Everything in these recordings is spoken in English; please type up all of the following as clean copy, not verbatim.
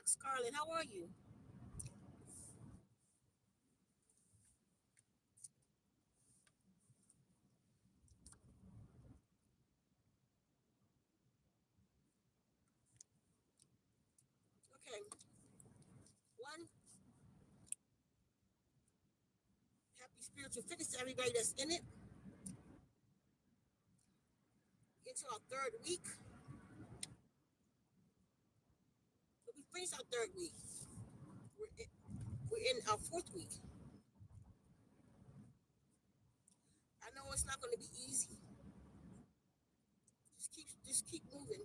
Scarlett, how are you? Okay. One, happy spiritual fitness to everybody that's in it. Into our third week. But we finished our third week. We're in our fourth week. I know it's not going to be easy. Just keep moving.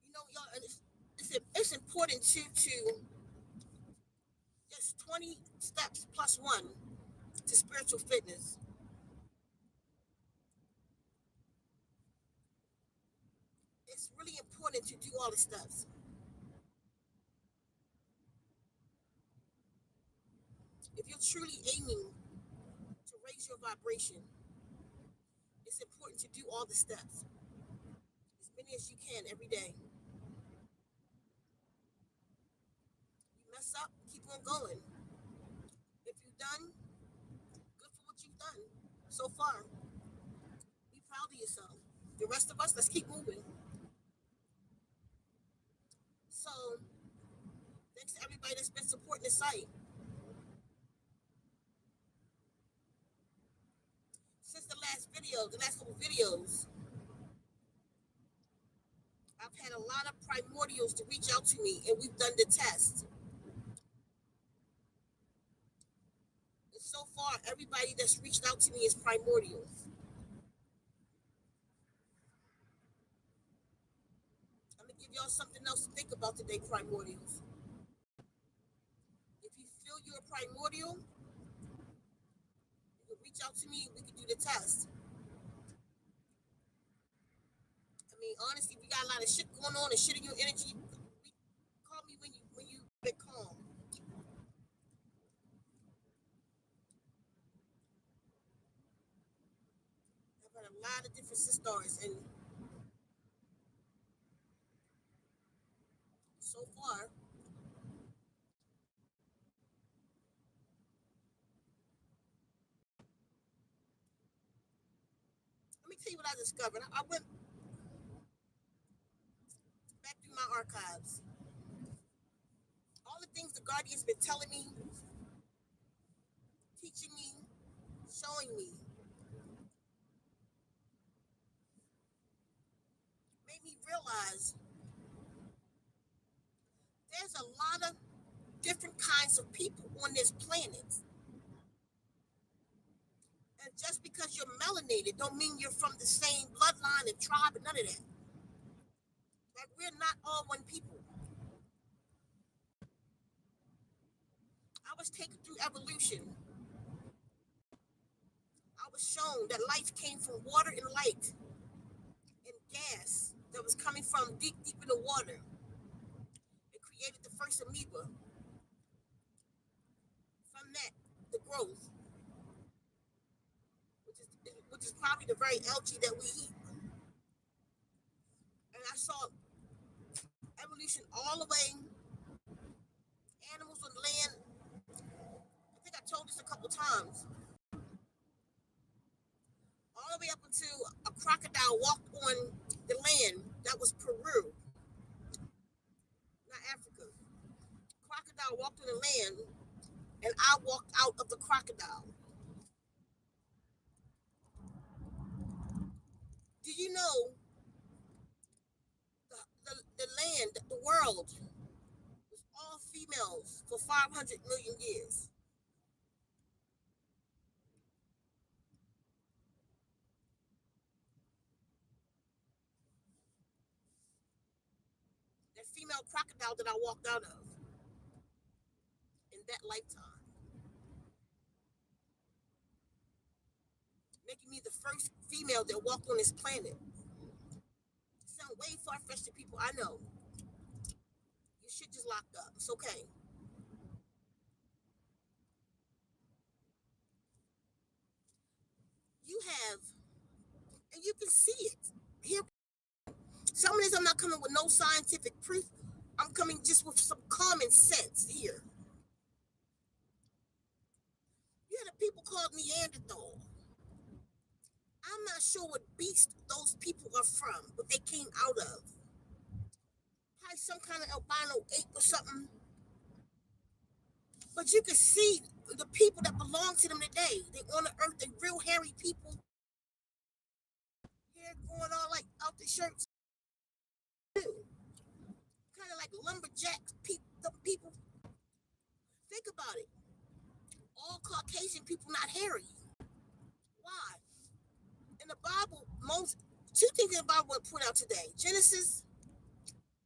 You know, y'all, it's important to just 20 steps plus one to spiritual fitness. It's really important to do all the steps. If you're truly aiming to raise your vibration, it's important to do all the steps, as many as you can every day. You mess up, keep on going. If you've done, good for what you've done so far. Be proud of yourself. The rest of us, let's keep moving. So, thanks to everybody that's been supporting the site. Since the last couple videos, I've had a lot of primordials to reach out to me, and we've done the test. And so far, everybody that's reached out to me is primordials. I'm going to give y'all something else to think about today, primordials. If you feel you're a primordial, you can reach out to me, we can do the test. I mean, honestly, if you got a lot of shit going on and shit in your energy, call me when you get calm. I've had a lot of different SisStars, and so far, let me tell you what I discovered. I went back through my archives. All the things the Guardian's been telling me, teaching me, showing me, made me realize there's a lot of different kinds of people on this planet. And just because you're melanated don't mean you're from the same bloodline and tribe and none of that. Like, we're not all one people. I was taken through evolution. I was shown that life came from water and light and gas that was coming from deep in the water. It created the first amoeba. From that, the growth, which is probably the very algae that we eat. And I saw evolution all the way, animals on land. I think I told this a couple times. All the way up until a crocodile walked on the land. That was Peru, not Africa. Crocodile walked on the land, and I walked out of the crocodile. Do you know the land, the world, was all females for 500 million years? That female crocodile that I walked out of in that lifetime, making me the first female that walked on this planet. Sound way far-fetched to people, I know. Your shit just locked up. It's okay. You have, and you can see it. Here, some of this I'm not coming with no scientific proof, I'm coming just with some common sense here. You had the people called Neanderthal. I'm not sure what beast those people are from, what they came out of. Probably some kind of albino ape or something. But you can see the people that belong to them today. They on the earth, they real hairy people. Hair going all like out the shirts. Kind of like lumberjacks, people. Think about it. All Caucasian people not hairy. Why? In the Bible, two things in the Bible I want to point out today. Genesis,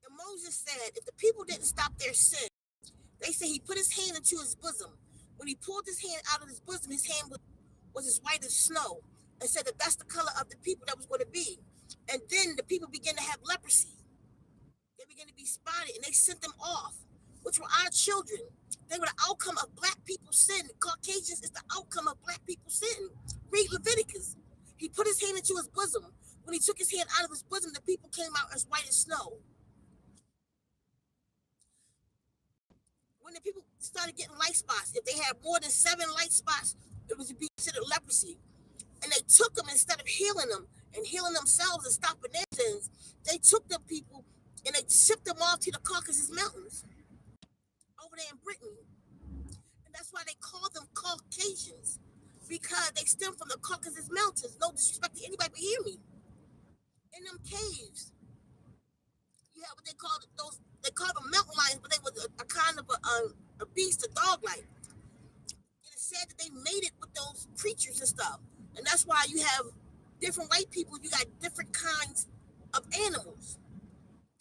and Moses said, if the people didn't stop their sin, they say he put his hand into his bosom. When he pulled his hand out of his bosom, his hand was as white as snow, and said that that's the color of the people that was going to be. And then the people began to have leprosy. They began to be spotted, and they sent them off, which were our children. They were the outcome of black people's sin. Caucasians is the outcome of black people's sin. Read Leviticus. He put his hand into his bosom. When he took his hand out of his bosom, the people came out as white as snow. When the people started getting light spots, if they had more than 7 light spots, it was to be considered leprosy. And they took them instead of healing them and healing themselves and stopping their sins. They took them people and they shipped them off to the Caucasus Mountains over there in Britain. And that's why they call them Caucasians, because they stem from the Caucasus Mountains. No disrespect to anybody, but hear me. In them caves, you have what they call those. They call them mountain lions, but they were a kind of a beast, a dog-like. And it's said that they mated with those creatures and stuff. And that's why you have different white people. You got different kinds of animals.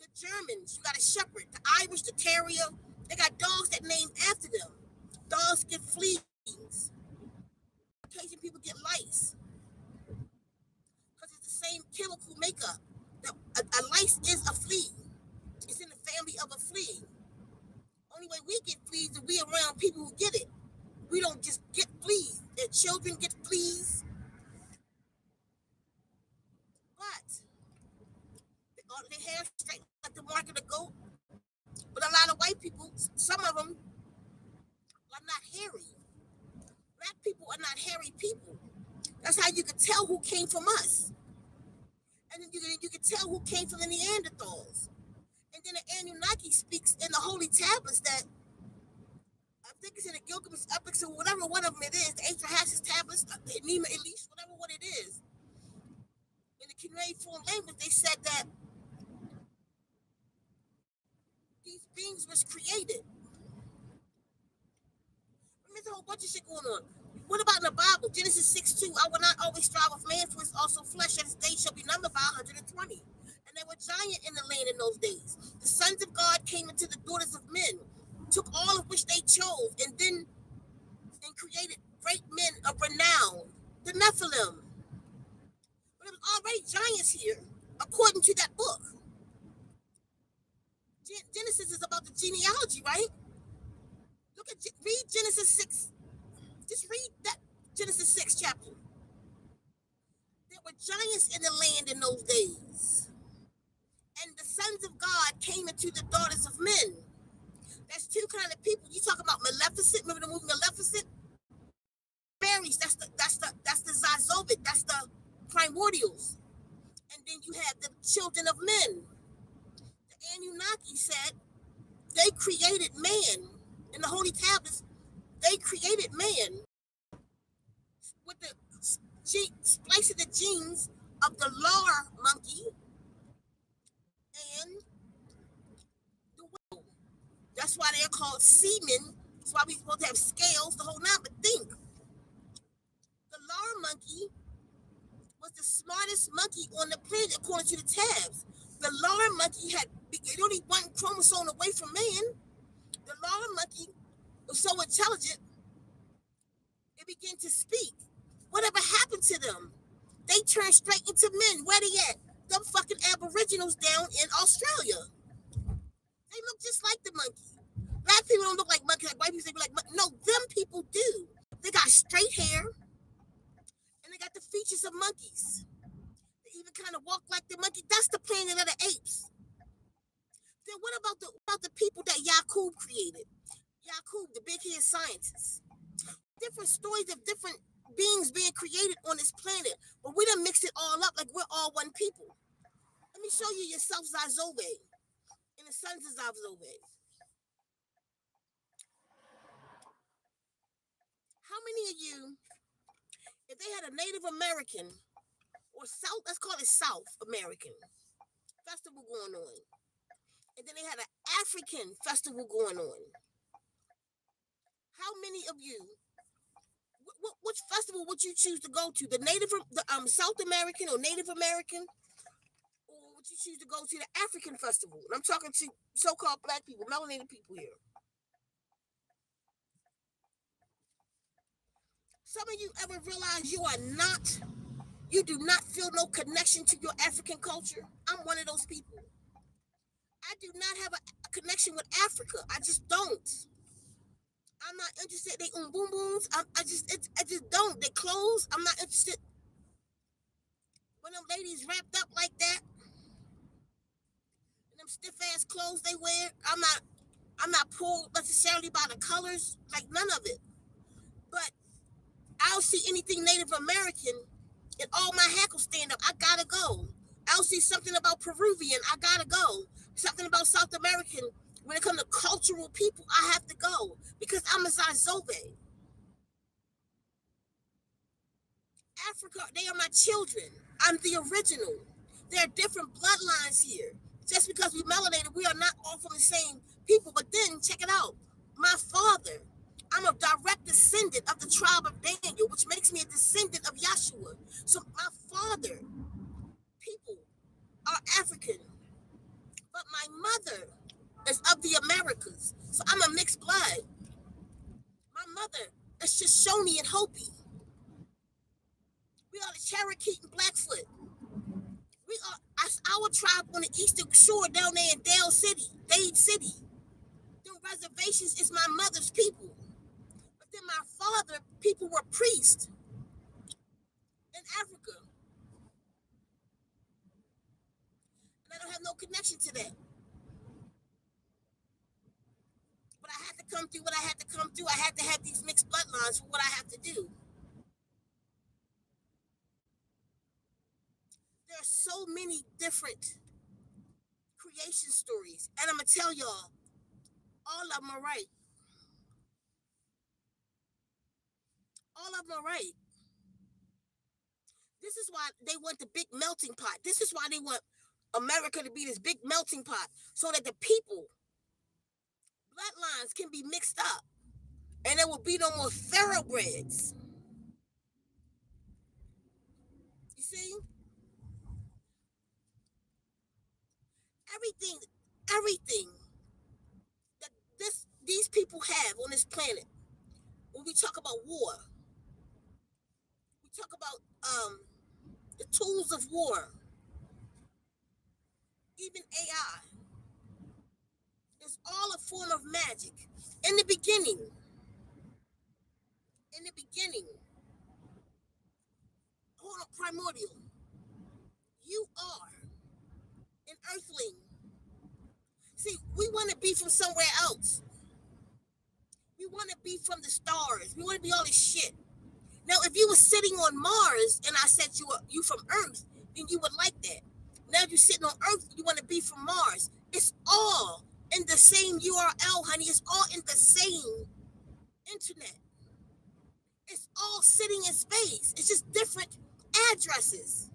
The Germans, you got a shepherd. The Irish, the terrier. They got dogs that named after them. Dogs get fleas. Occasionally people get lice. Because it's the same chemical makeup. A lice is a flea. It's in the family of a flea. Only way we get fleas is we around people who get it. We don't just get fleas. Their children get fleas. But they hair straight like the mark of the goat. But a lot of white people, some of them are not hairy. Black people are not hairy people. That's how you can tell who came from us. And then you can tell who came from the Neanderthals. And then the Anunnaki speaks in the holy tablets that, I think it's in the Gilgamesh epics or whatever one of them it is, the Atrahasis tablets, the Enema Elish, whatever one it is. In the cuneiform language, they said that these beings was created. There's a whole bunch of shit going on. What about in the Bible? Genesis 6:2, I will not always strive with man, for his also flesh, and his days shall be numbered by 120. And there were giants in the land in those days. The sons of God came into the daughters of men, took all of which they chose, and created great men of renown, the Nephilim. But there was already giants here, according to that book. Genesis is about the genealogy, right? Read Genesis 6. Just read that Genesis 6 chapter. There were giants in the land in those days. And the sons of God came into the daughters of men. That's two kind of people. You talk about Maleficent. Remember the movie Maleficent? Fairies. That's the Zazobit. That's the Primordials. And then you have the children of men. The Anunnaki said they created man. In the holy tablets, they created man with the splicing the genes of the lar monkey and the whale. That's why they're called seamen. That's why we're supposed to have scales, the whole nine. But think, the lar monkey was the smartest monkey on the planet according to the tabs. The lar monkey had only one chromosome away from man. The lar monkey was so intelligent, it began to speak. Whatever happened to them? They turned straight into men. Where they at? Them fucking aboriginals down in Australia. They look just like the monkey. Black people don't look like monkeys. Like white people, they be like monkeys. No, them people do. They got straight hair, and they got the features of monkeys. They even kind of walk like the monkey. That's the planet of the apes. Then what about the people that Yakub created? Yakub, the big-headed scientist. Different stories of different beings being created on this planet, but we done mix it all up like we're all one people. Let me show you yourself Zazobe and the sons of Zazobe. How many of you, if they had a Native American or South, let's call it South American festival going on, and then they had an African festival going on, how many of you, which festival would you choose to go to? The South American or Native American, or would you choose to go to the African festival? And I'm talking to so-called black people, melanated people here. Some of you ever realize you do not feel no connection to your African culture? I'm one of those people. I do not have a connection with Africa. I just don't. I'm not interested. They boom booms. I just don't. They clothes. I'm not interested. When them ladies wrapped up like that, and them stiff ass clothes they wear, I'm not pulled necessarily by the colors, like none of it. But I don't see anything Native American, and all my hackles stand up. I gotta go. I don't see something about Peruvian. I gotta go. Something about South American. When it comes to cultural people, I have to go because I'm a Zazobe. Africa, they are my children. I'm the original. There are different bloodlines here. Just because we melanated, we are not all from the same people. But then, check it out. My father, I'm a direct descendant of the tribe of Daniel, which makes me a descendant of Yahshua. So my father, people, are African. But my mother is of the Americas. So I'm a mixed blood. My mother is Shoshone and Hopi. We are the Cherokee and Blackfoot. We are our tribe on the eastern shore down there in Dade City. Them reservations is my mother's people. But then my father, people were priests in Africa. And I don't have no connection to that. But I had to come through what I had to come through. I had to have these mixed bloodlines for what I have to do. There are so many different creation stories. And I'm going to tell y'all, all of them are right. All of them are right. This is why they want the big melting pot. This is why they want America to be this big melting pot so that the people, bloodlines can be mixed up and there will be no more thoroughbreds. You see? Everything that these people have on this planet, when we talk about war, we talk about the tools of war, even AI, is all a form of magic. In the beginning, hold on, primordial, you are an earthling. See, we want to be from somewhere else. We want to be from the stars. We want to be all this shit. Now, if you were sitting on Mars and I said you from Earth, then you would like that. Now you're sitting on Earth, you want to be from Mars. It's all in the same URL, honey. It's all in the same internet. It's all sitting in space. It's just different addresses.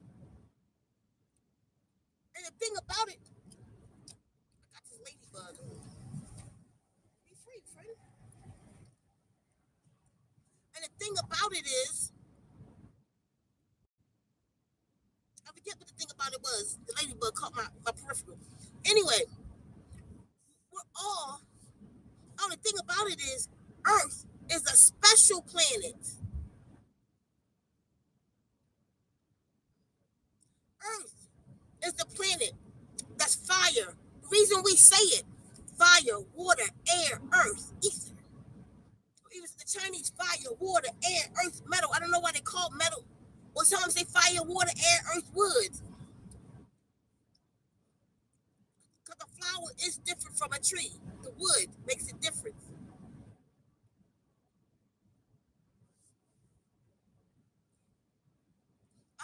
And the thing about it, I got this ladybug. Be free, friend. And the thing about it is, I forget what the thing about it was. The ladybug caught my peripheral. Anyway, the thing about it is, Earth is a special planet. Earth is the planet that's fire. The reason we say it, fire, water, air, earth, ether. Even the Chinese, fire, water, air, earth, metal. I don't know why they call metal. Or sometimes they fire, water, air, earth, wood. Because the flower is different.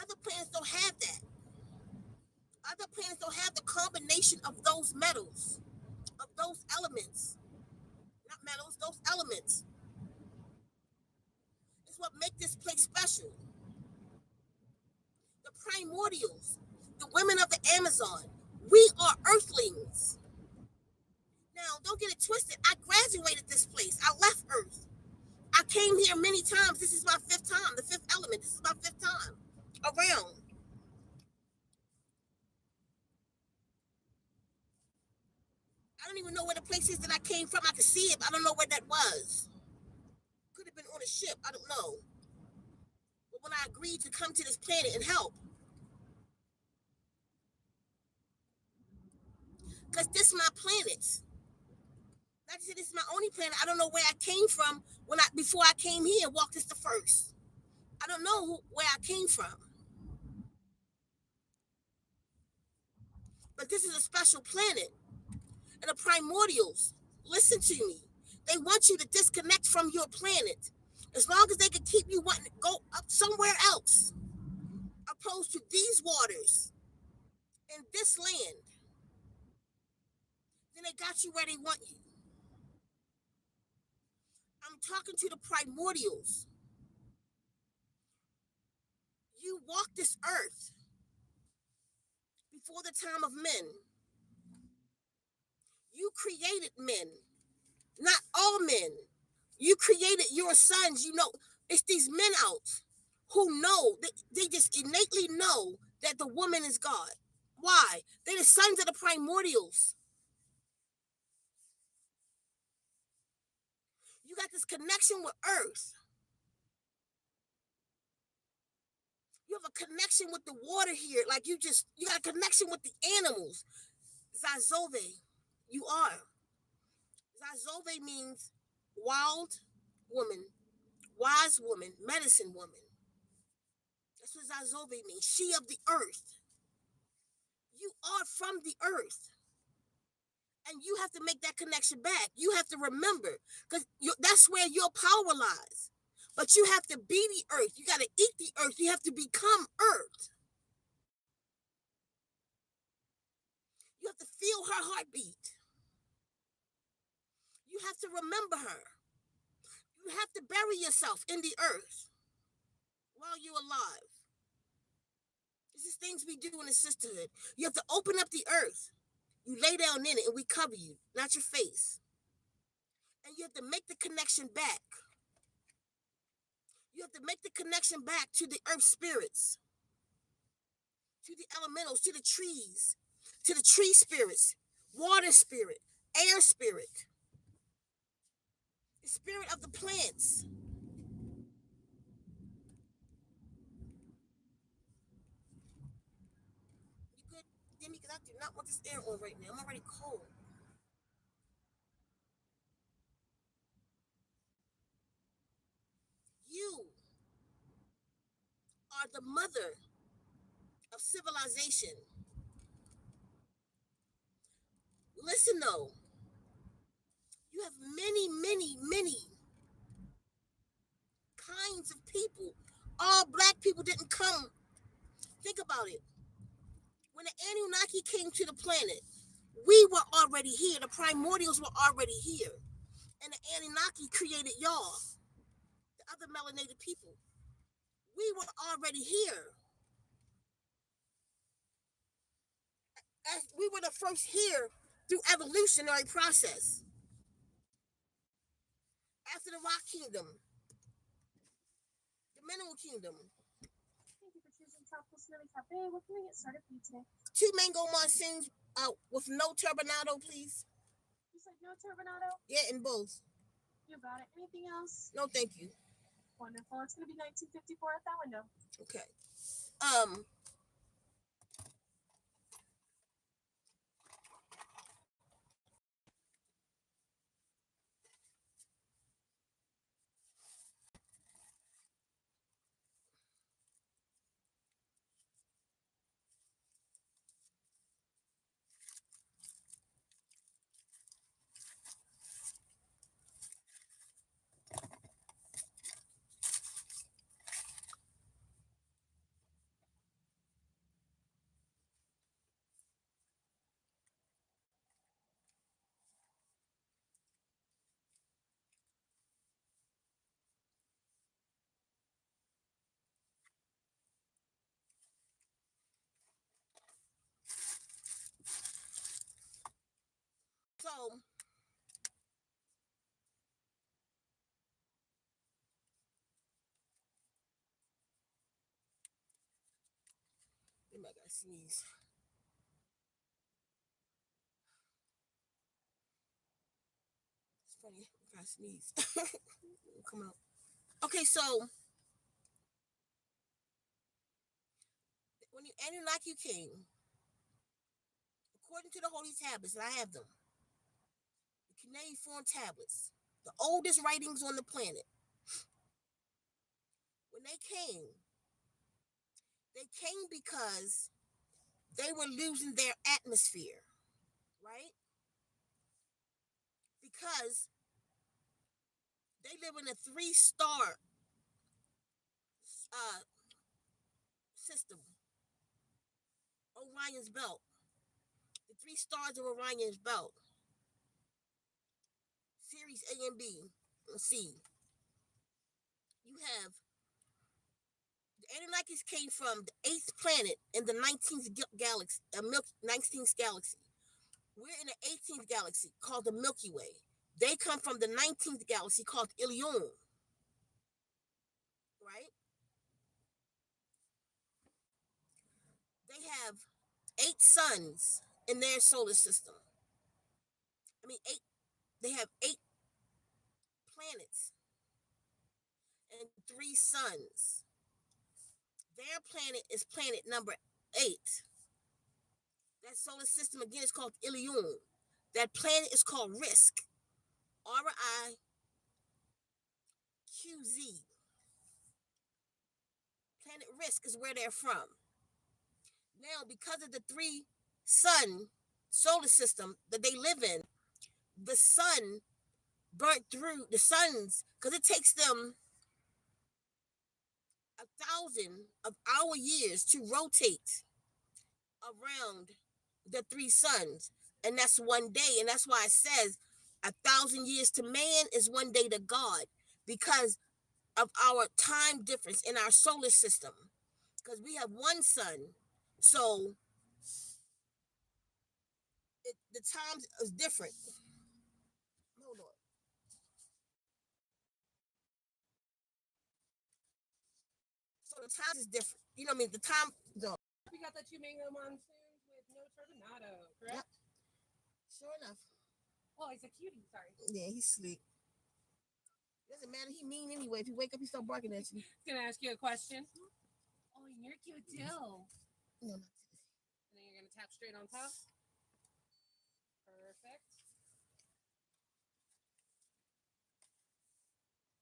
Other planets don't have that. Other planets don't have the combination of those metals, of those elements. Not metals, those elements. It's what makes this place special. The primordials, the women of the Amazon, we are earthlings. Now, don't get it twisted. I graduated this place. I left Earth. I came here many times. This is my fifth time, the fifth element. This is my fifth time around. I don't even know where the place is that I came from. I could see it, but I don't know where that was. Could have been on a ship. I don't know. But when I agreed to come to this planet and help, because this is my planet. Like I said, this is my only planet. I don't know where I came from before I came here and walked this the first. I don't know where I came from. But this is a special planet. And the primordials, listen to me. They want you to disconnect from your planet. As long as they can keep you wanting to go up somewhere else, opposed to these waters and this land, then they got you where they want you. I'm talking to the primordials. You walked this earth before the time of men. You created men, not all men. You created your sons. You know, it's these men out who know, they just innately know that the woman is God. Why? They're the sons of the primordials. You got this connection with earth. You have a connection with the water here. Like you got a connection with the animals. Zazove, you are. Zazove means wild woman, wise woman, medicine woman. That's what Zazove means. She of the earth. You are from the earth. And you have to make that connection back. You have to remember, because that's where your power lies. But you have to be the earth. You got to eat the earth. You have to become earth. You have to feel her heartbeat. You have to remember her. You have to bury yourself in the earth while you're alive. This is things we do in the sisterhood. You have to open up the earth. You lay down in it and we cover you, not your face. And you have to make the connection back. You have to make the connection back to the earth spirits, to the elementals, to the trees, to the tree spirits, water spirit, air spirit, the spirit of the plants. You good, Demi? Because I do not want this air on right now. I'm already cold. You are the mother of civilization. Listen though, you have many, many, many kinds of people. All black people didn't come. Think about it. When the Anunnaki came to the planet, we were already here. The primordials were already here. And the Anunnaki created y'all, the other melanated people. We were already here. As we were the first here through evolutionary process. After the rock kingdom, the mineral kingdom. Thank you for choosing Tropical Smelly Cafe. What can we get started for you today? 2 mango monsoons with no turbinado, please. You said no turbinado? Yeah, in both. You got it. Anything else? No, thank you. Wonderful. It's going to be $19.54 at that window. Okay. I gotta sneeze. It's funny. I gotta sneeze. Come on. Okay, so when you Anunnaki came, according to the holy tablets, and I have them, the cuneiform tablets, the oldest writings on the planet, when they came because they were losing their atmosphere, right? Because they live in a three-star uh, system, Orion's belt. The three stars of Orion's belt, Series A and B, and C. You have the Anunnakis came from the 8th planet in the 19th galaxy, 19th galaxy. We're in the 18th galaxy called the Milky Way. They come from the 19th galaxy called Ilion, right? They have 8 suns in their solar system. I mean, 8. They have 8 planets and 3 suns. Their planet is planet number 8. That solar system again is called Ilion. That planet is called Risk. RIQZ. Planet Risk is where they're from. Now, because of the 3 sun solar system that they live in, the sun burnt through the suns because it takes them 1,000 of our years to rotate around the 3 suns, and that's one day. And that's why it says 1,000 years to man is one day to God, because of our time difference in our solar system, because we have one sun, so the times is different. Hold on. So the times is different. You know what I mean? The time zone. We got the 2 mango monsoons with no turbinado, correct? Yep. Sure enough. Oh, he's a cutie. Sorry. Yeah, he's sleep. Doesn't matter. He mean anyway. If you wake up, he start barking at you. He's gonna ask you a question. Oh, and you're cute too. No, not today. And then you're gonna tap straight on top. Perfect.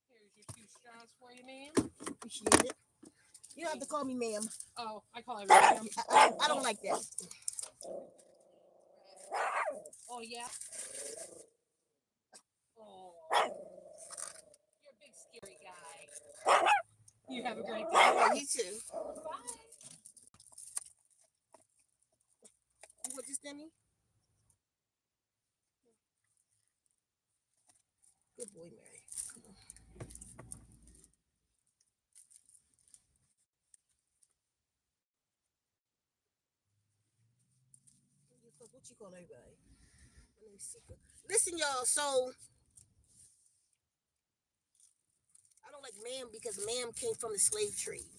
Here's your 2 straws for you, ma'am. Appreciate it. You don't have to call me ma'am. Oh, I call him ma'am. I don't like that. Oh, yeah? Oh. You're a big, scary guy. You have a great day. Oh, you too. Bye. You want this, Demi? Good boy, Mary. Come on. What you call everybody? My name's Ceka. Listen, y'all. So I don't like ma'am because ma'am came from the slave trade.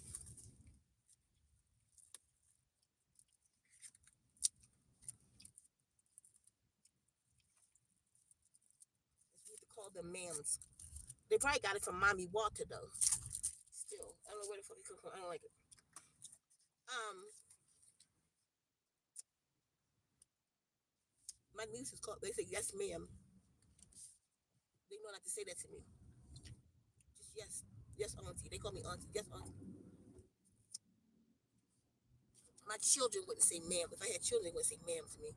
We have to call them ma'ams. They probably got it from Mommy Walter though. Still, I don't know where the fuck it comes from. I don't like it. My niece is called. They say yes, ma'am. They know not to say that to me. Just yes, yes, auntie. They call me auntie. Yes, auntie. My children wouldn't say ma'am. If I had children, they wouldn't say ma'am to me.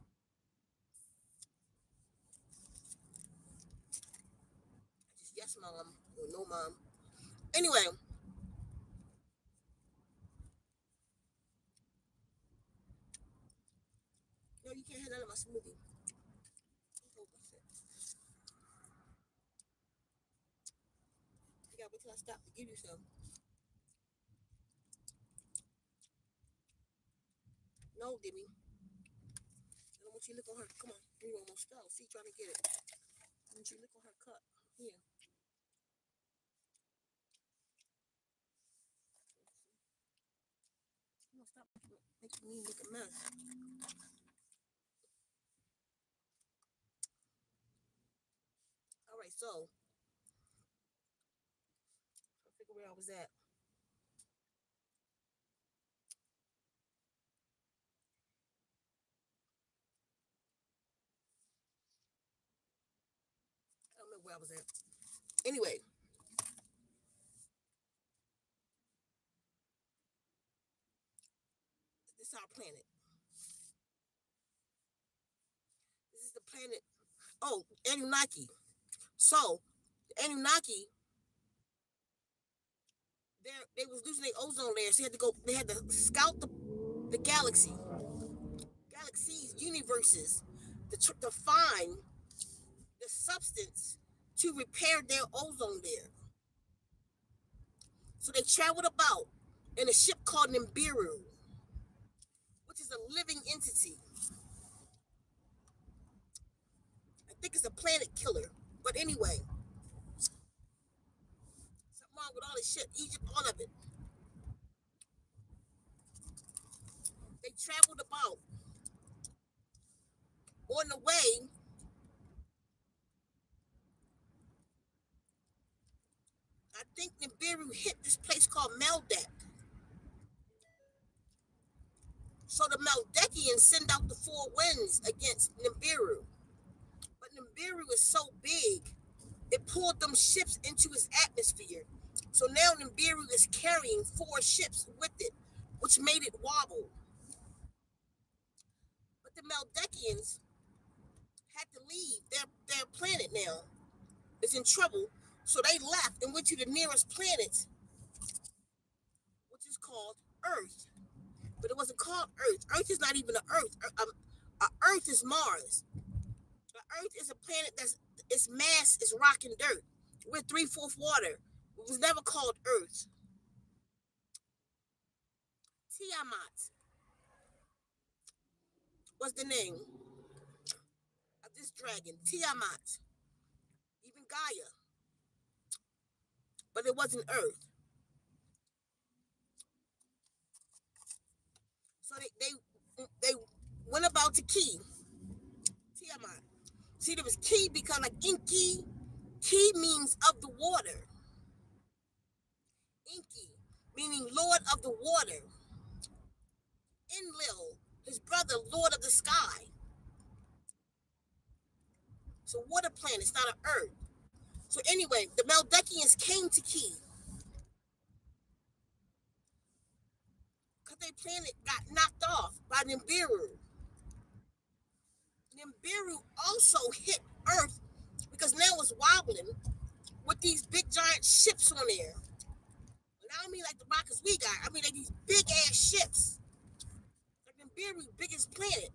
Just yes, mom, or no, mom. Anyway, no, you can't have none of my smoothie. Hold on a sec. You gotta wait till I stop to give you some. No, Demi. I don't want you to look on her. Come on, you almost fell. See, trying to get it. I want you to look on her cup. Here. No. Stop making me make a mess. All right, so I figure where I was at. I don't remember where I was at. Anyway, this is our planet. This is the planet. Oh, Anunnaki. So, the Anunnaki, they was losing their ozone layers. They had to scout the galaxies, universes, to find the substance to repair their ozone layer. So they traveled about in a ship called Nibiru, which is a living entity. I think it's a planet killer. But anyway, something wrong with all this shit. Egypt, all of it. They traveled about. On the way, I think Nibiru hit this place called Meldak. So the Meldekians send out the four winds against Nibiru. But Nibiru is so big, it pulled them ships into its atmosphere. So now Nibiru is carrying four ships with it, which made it wobble. But the Meldekians had to leave. Their planet now is in trouble. So they left and went to the nearest planet, which is called Earth. But it wasn't called Earth. Earth is not even an Earth. Earth is Mars. Earth is a planet that's its mass is rock and dirt. We're 3/4 water. It was never called Earth. Tiamat was the name of this dragon. Tiamat, even Gaia, but it wasn't Earth. So they went about to key Tiamat. See, there was key because like Inky, key means of the water. Inky, meaning Lord of the water. Enlil, his brother, Lord of the sky. So water planets, not an Earth. So anyway, the Meldekians came to Key because their planet got knocked off by Nibiru. Nibiru also hit Earth because now it's wobbling with these big giant ships on there. And I don't mean like the rockets we got. I mean like these big ass ships. Like Nibiru's biggest planet.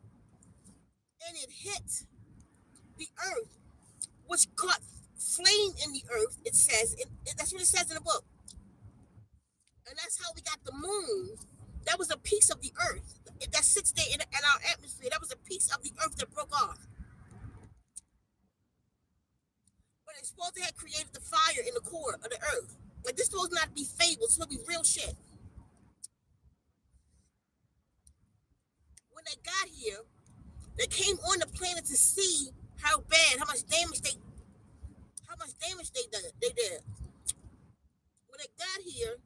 And it hit the Earth, which caught flame in the Earth, it says. That's what it says in the book. And that's how we got the moon. That was a piece of the Earth that sits there in our atmosphere. That was a piece of the Earth that broke off. But it's supposed to have created the fire in the core of the Earth. Like this supposed not to be fable. It's supposed to be real shit. When they got here, they came on the planet to see how much damage they did. When they got here,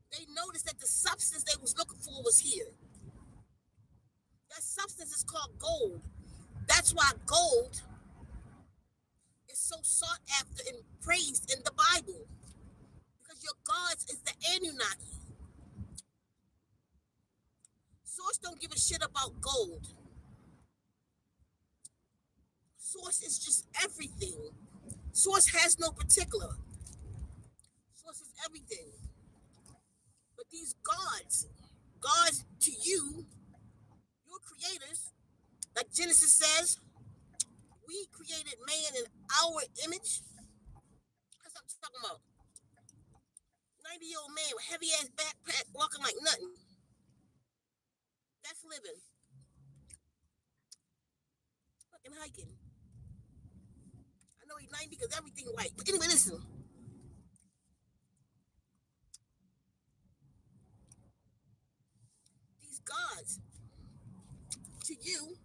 they noticed that the substance they was looking for was here. That substance is called gold. That's why gold is so sought after and praised in the Bible. Because your gods is the Anunnaki. Source don't give a shit about gold. Source is just everything. Source has no particular. Source is everything. But these gods to you, your creators, like Genesis says, we created man in our image. That's what I'm talking about. 90-year-old man with heavy ass backpack walking like nothing. That's living. Fucking hiking. I know he's 90 because everything white. But anyway, listen. gods. To you,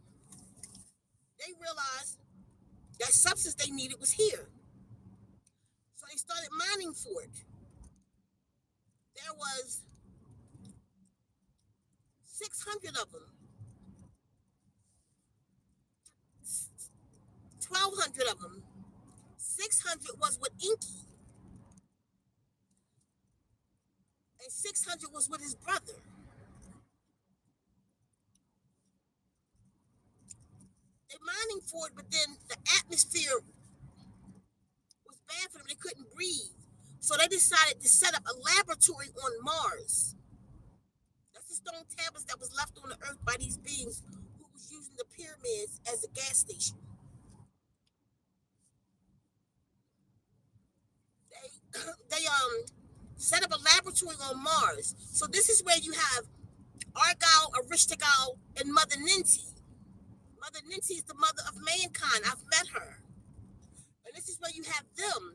they realized that substance they needed was here. So they started mining for it. There was 600 of them, 1,200 of them. 600 was with Inky, and 600 was with his brother. They're mining for it, but then the atmosphere was bad for them. They couldn't breathe. So they decided to set up a laboratory on Mars. That's the stone tablets that was left on the earth by these beings who was using the pyramids as a gas station. They set up a laboratory on Mars. So this is where you have Argyle, Aristogal, and Mother Ninti. Mother Ninti is the mother of mankind. I've met her. And this is where you have them.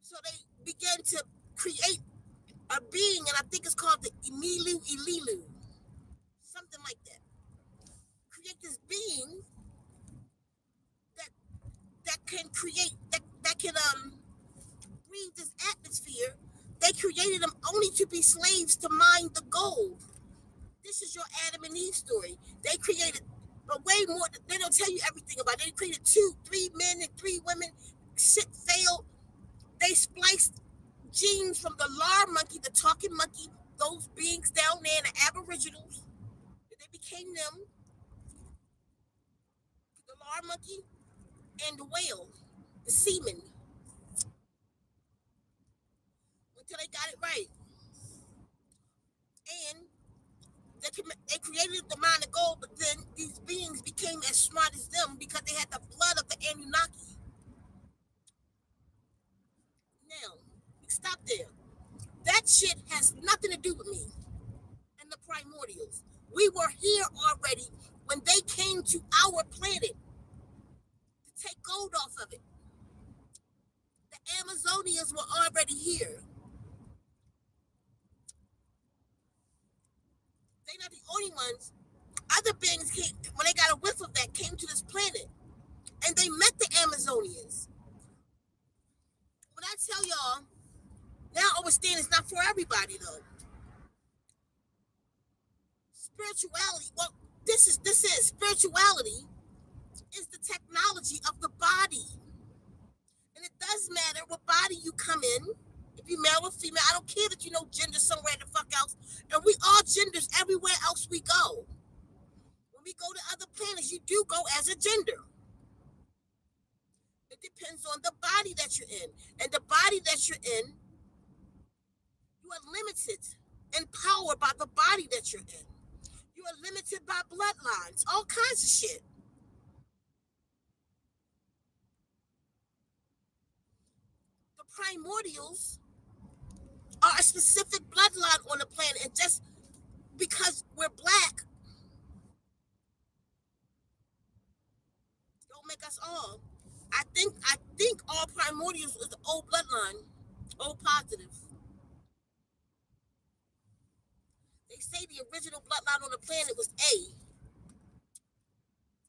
So they began to create a being, and I think it's called the Ililu, something like that. Create this being that can create that can breathe this atmosphere. They created them only to be slaves to mine the gold. This is your Adam and Eve story. They created, but way more. They don't tell you everything about it. They created 2, 3 men and 3 women. Shit failed. They spliced genes from the lar monkey, the talking monkey, those beings down there, the aboriginals. They became them, the lar monkey and the whale, the seaman, until they got it right. And they created the mind of gold, but then these beings became as smart as them because they had the blood of the Anunnaki. Now, stop there. That shit has nothing to do with me and the Primordials. We were here already when they came to our planet to take gold off of it. The Amazonians were already here. They're not the only ones. Other beings came, when they got a whiff of that, came to this planet. And they met the Amazonians. When I tell y'all, now understand it's not for everybody though. Spirituality, well, this is spirituality is the technology of the body. And it does matter what body you come in. If you male or female, I don't care that you know gender somewhere the fuck else. And we are genders everywhere else we go. When we go to other planets, you do go as a gender. It depends on the body that you're in. And the body that you're in, you are limited in power by the body that you're in. You are limited by bloodlines, all kinds of shit. The primordials are a specific bloodline on the planet, and just because we're black don't make us all. I think all primordials is the old bloodline, old positive. They say the original bloodline on the planet was A,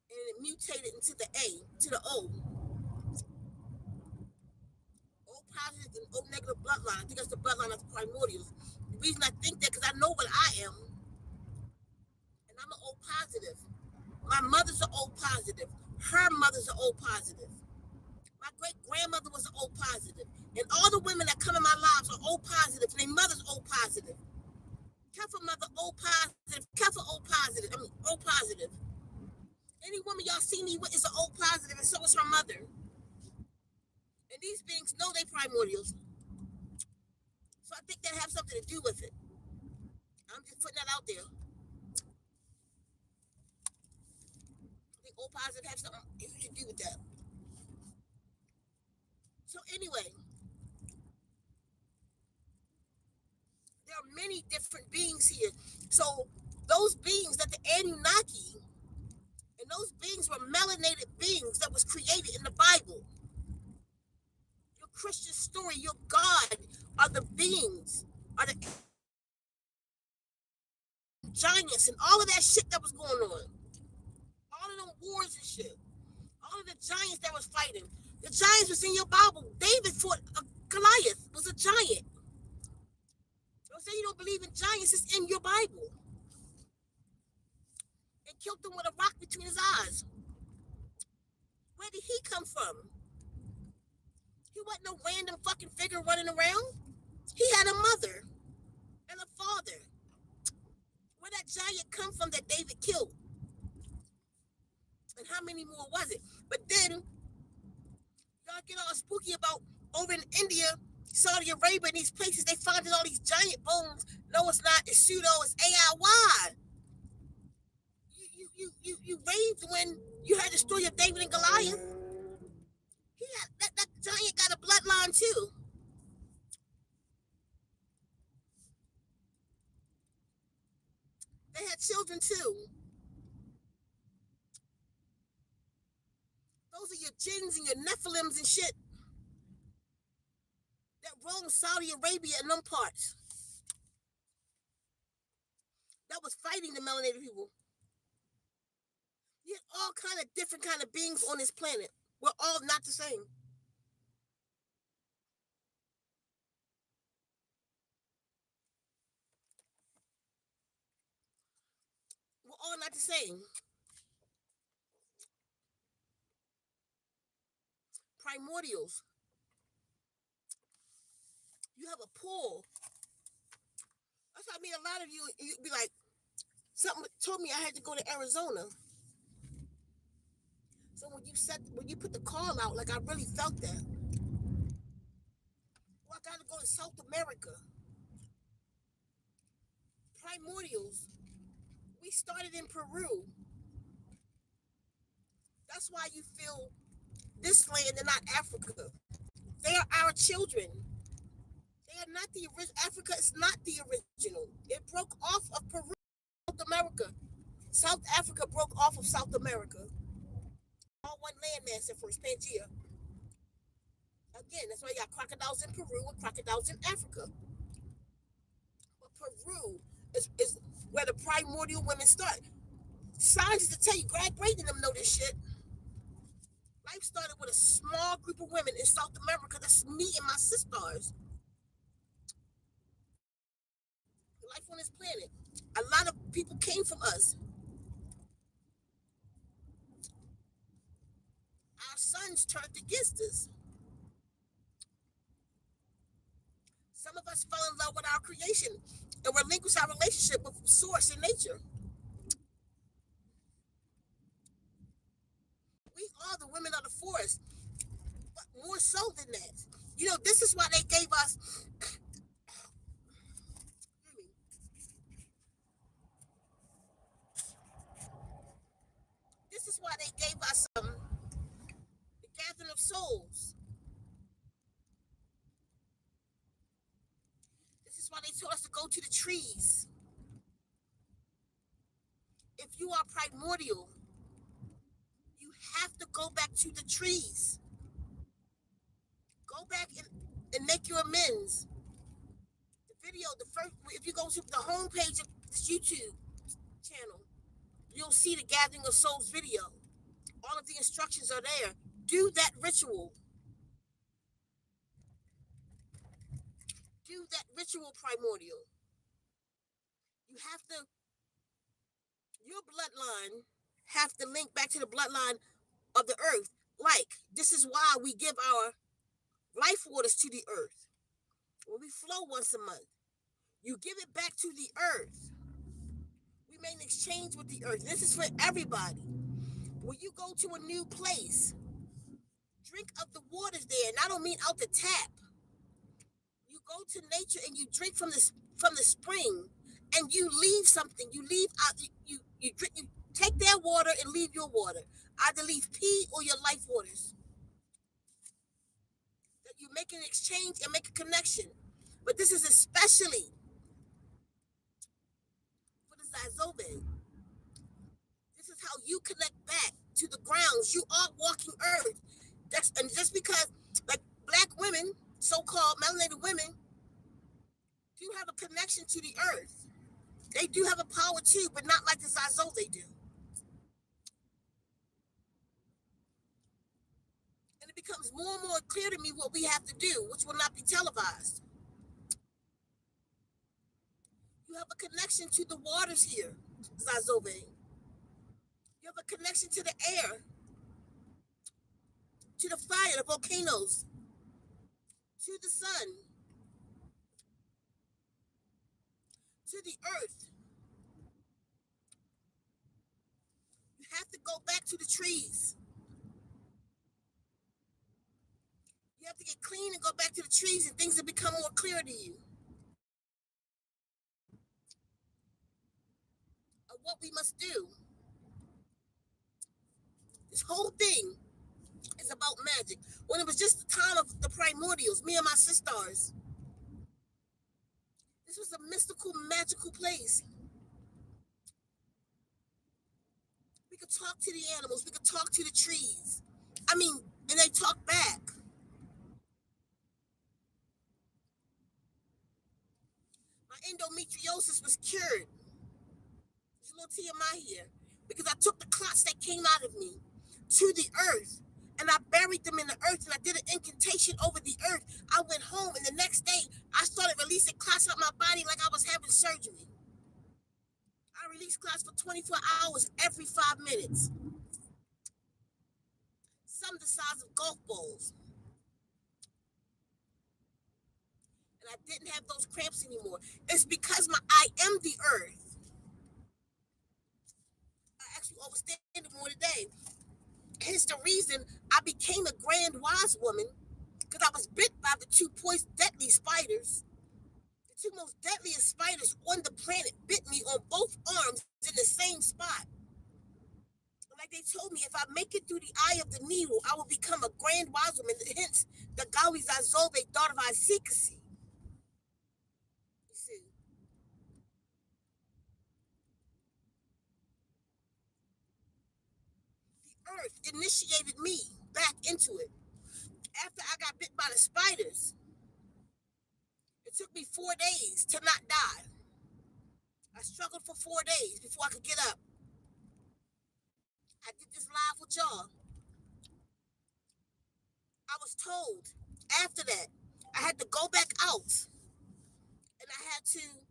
and it mutated into the A, to the O. O positive and O negative bloodline. I think that's the bloodline of the primordials. The reason I think that, because I know what I am, and I'm an O positive. My mother's an O positive. Her mother's an O positive. My great-grandmother was an O positive. And all the women that come in my lives are O positive, and their mother's O positive. Careful, mother, O positive. Careful, O positive. I mean, O positive. Any woman y'all see me with is an O positive, and so is her mother. And these beings know they primordials. So I think that has something to do with it. I'm just putting that out there. I think O positive has something to do with that. So anyway, there are many different beings here. So those beings that the Anunnaki, and those beings were melanated beings that was created in the Bible. Your Christian story, your God are the beings, are the giants and all of that shit that was going on. All of them wars and shit. All of the giants that was fighting. The giants was in your Bible. David fought Goliath, was a giant. Don't say you don't believe in giants, it's in your Bible. And killed him with a rock between his eyes. Where did he come from? He wasn't no random fucking figure running around. He had a mother and a father. Where that giant come from that David killed? And how many more was it? But then y'all get all spooky about over in India, Saudi Arabia, and these places they finding all these giant bones. No, it's not. It's pseudo. It's AI. Why? You raved when you had the story of David and Goliath. He had that giant got a bloodline too. They had children too. Those are your jinns and your Nephilims and shit that roam Saudi Arabia and them parts. That was fighting the melanated people. You had all kind of different kind of beings on this planet. We're all not the same. We're all not the same. Primordials. You have a pool. That's why I mean a lot of you'd be like, something told me I had to go to Arizona. So when you put the call out, like I really felt that. Well, I gotta go to South America. Primordials. We started in Peru. That's why you feel this land and not Africa. They are our children. They are not the original. Africa is not the original. It broke off of Peru, South America. South Africa broke off of South America. All one landmass at first, Pangea. Again, that's why you got crocodiles in Peru and crocodiles in Africa. But Peru is where the primordial women start. Scientists to tell you, Greg Brady and them know this shit. Life started with a small group of women in South America. That's me and my SisStars. Life on this planet. A lot of people came from us. Our sons turned against us. Some of us fell in love with our creation and relinquished our relationship with source and nature. We are the women of the forest, but more so than that. You know, this is why they gave us. This is why they gave us the gathering of souls. This is why they told us to go to the trees. If you are primordial, you have to go back to the trees. Go back and make your amends. The video, if you go to the homepage of this YouTube channel, you'll see the Gathering of Souls video. All of the instructions are there. Do that ritual. Do that ritual, primordial. You have to, your bloodline have to link back to the bloodline of the earth. Like, this is why we give our life waters to the earth. When we flow once a month, you give it back to the earth. We make an exchange with the earth. This is for everybody. When you go to a new place, drink of the waters there. And I don't mean out the tap. You go to nature and you drink from the spring, and you leave something. You leave out. You drink. You take their water and leave your water. Either leave pee or your life waters. That you make an exchange and make a connection. But this is especially for the Zazobe. This is how you connect back to the grounds. You are walking earth. And just because, like, black women, so-called melanated women, do have a connection to the earth. They do have a power too, but not like the Zazole do. And it becomes more and more clear to me what we have to do, which will not be televised. You have a connection to the waters here, Zazove. You have a connection to the air, to the fire, the volcanoes, to the sun, to the earth. You have to go back to the trees. You have to get clean and go back to the trees, and things will become more clear to you. Of what we must do. This whole thing is about magic. When it was just the time of the Primordials, me and my SisStars, this was a mystical, magical place. We could talk to the animals. We could talk to the trees. I mean, and they talk back. My endometriosis was cured. There's a little TMI here. Because I took the clots that came out of me to the earth. And I buried them in the earth, and I did an incantation over the earth. I went home, and the next day, I started releasing clots out my body like I was having surgery. I released clots for 24 hours every 5 minutes. Some the size of golf balls. And I didn't have those cramps anymore. It's because I am the earth. I actually overstand it more today. Hence the reason I became a grand wise woman, because I was bit by the two poison deadly spiders. The two most deadliest spiders on the planet bit me on both arms in the same spot. Like they told me, if I make it through the eye of the needle, I will become a grand wise woman. Hence, the Gawi Zazove thought of Ceka. You see. The earth initiated me back into it. After I got bit by the spiders, it took me 4 days to not die. I struggled for 4 days before I could get up. I did this live with y'all. I was told after that I had to go back out and I had to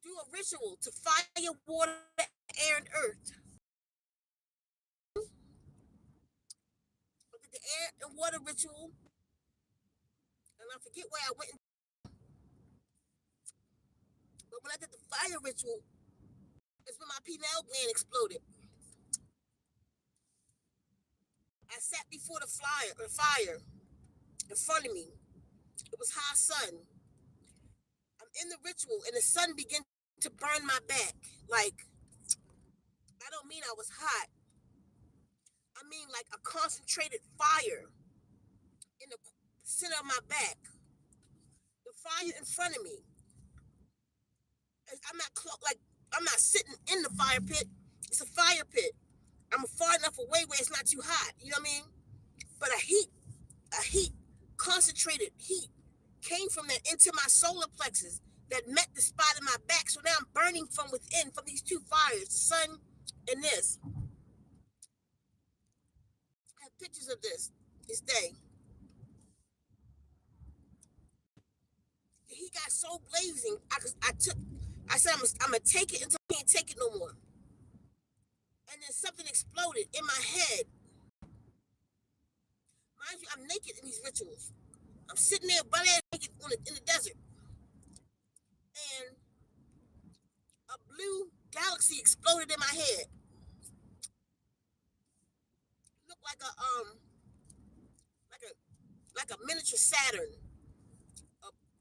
do a ritual to fire, water, air, and earth. I did the air and water ritual, and I forget where I went. But when I did the fire ritual, it's when my pineal gland exploded. I sat before the fire in front of me. It was high sun. I'm in the ritual, and the sun began to burn my back. Like, I don't mean I was hot. I mean like a concentrated fire in the center of my back. The fire in front of me. I'm not sitting in the fire pit. It's a fire pit. I'm far enough away where it's not too hot. You know what I mean? But a heat, concentrated heat came from that into my solar plexus that met the spot in my back. So now I'm burning from within from these two fires, the sun and this. I have pictures of this day. The heat got so blazing, I said I'm gonna take it until I can't take it no more. And then something exploded in my head. Mind you, I'm naked in these rituals. I'm sitting there butt ass naked in the desert. And a blue galaxy exploded in my head. It looked like a miniature Saturn.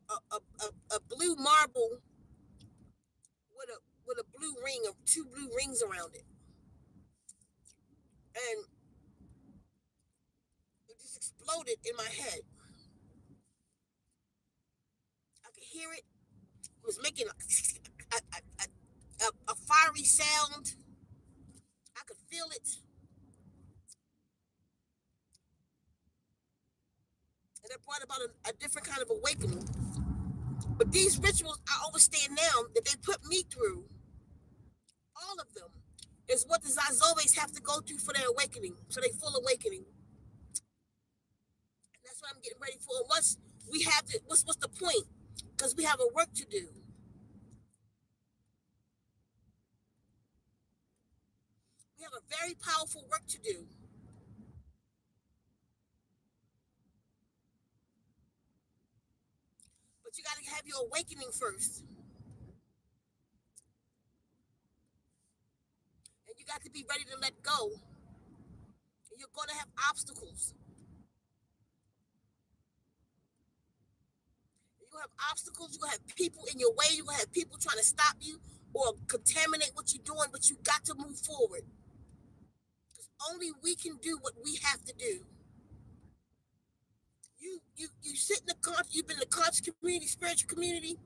A blue marble with a blue ring, or two blue rings around it. And it just exploded in my head. I could hear it. It was making a fiery sound. I could feel it. And it brought about a different kind of awakening. But these rituals I understand now that they put me through, all of them, is what the Zazobes have to go through for their awakening, for their full awakening. And that's what I'm getting ready for. And once we have the, what's the point? Because we have a work to do. We have a very powerful work to do. But you got to have your awakening first. And you got to be ready to let go. And you're going to have obstacles. You're going to have obstacles. You're going to have people in your way. You're going to have people trying to stop you or contaminate what you're doing. But you got to move forward. Because only we can do what we have to do. You sit in the conscious, you've been in the conscious community, spiritual community,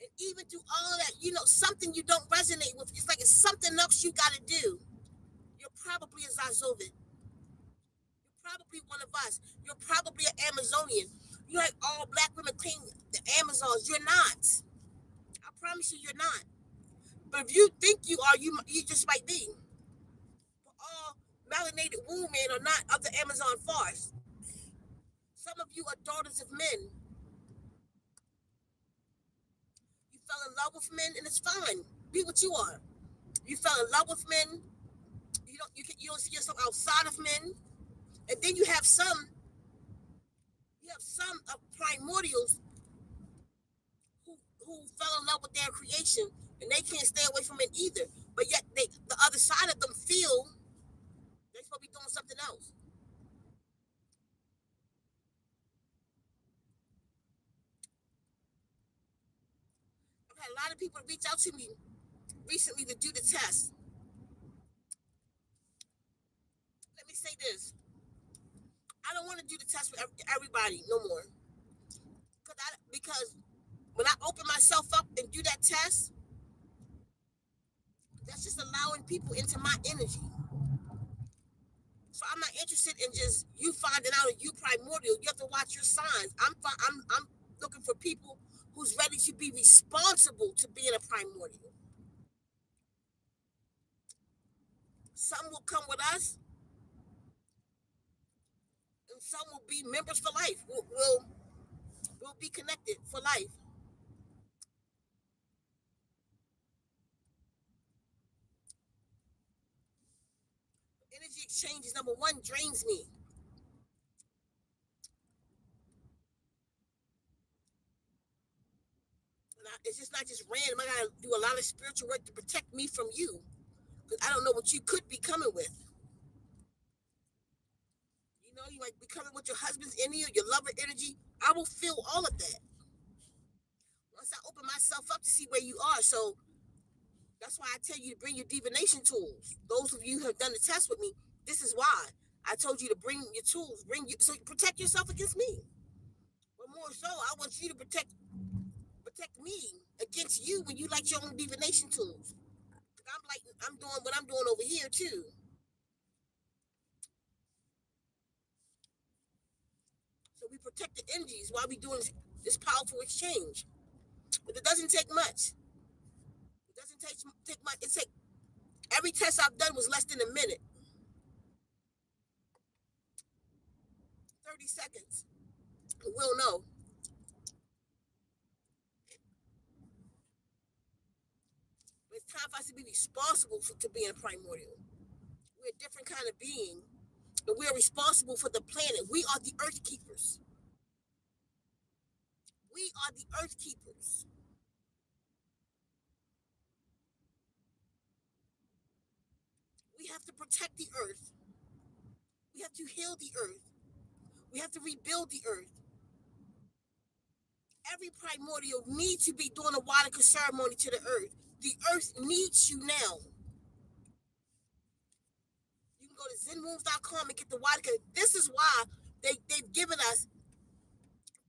and even through all that, something you don't resonate with. It's like it's something else you got to do. You're probably a Zazovid. You're probably one of us. You're probably an Amazonian. You're like all black women clean the Amazons. You're not. I promise you, you're not. But if you think you are, you just might be. But all melanated women are not of the Amazon forest. Some of you are daughters of men. You fell in love with men, and it's fine. Be what you are. You fell in love with men. You don't see yourself outside of men. And then you have some primordials who fell in love with their creation, and they can't stay away from it either. But yet the other side of them feel they're supposed to be doing something else. I've had a lot of people reach out to me recently to do the test. Let me say this. I don't want to do the test for everybody no more. Because when I open myself up and do that test, that's just allowing people into my energy. So I'm not interested in just you finding out you primordial. You have to watch your signs. I'm looking for people who's ready to be responsible to being a primordial. Some will come with us, and some will be members for life. We'll be connected for life. Energy exchanges, number one, drains me. It's just not just random. I gotta do a lot of spiritual work to protect me from you, because I don't know what you could be coming with. You might be coming with your husband's energy or your lover energy. I will feel all of that once I open myself up to see where you are. So that's why I tell you to bring your divination tools. Those of you who have done the test with me, this is why I told you to bring your tools. So you protect yourself against me. But more so, I want you to protect me against you when you like your own divination tools. I'm doing what I'm doing over here too. So we protect the energies while we doing this powerful exchange. But it doesn't take much. It doesn't take much. Every test I've done was less than a minute. 30 seconds. We'll know. But it's time for us to be responsible to being a primordial. We're a different kind of being. And we are responsible for the planet. We are the earth keepers. We are the earth keepers. We have to protect the earth. We have to heal the earth. We have to rebuild the earth. Every primordial needs to be doing a Wadaka ceremony to the earth. The earth needs you now. You can go to ZenWombs.com and get the Wadaka. This is why they've given us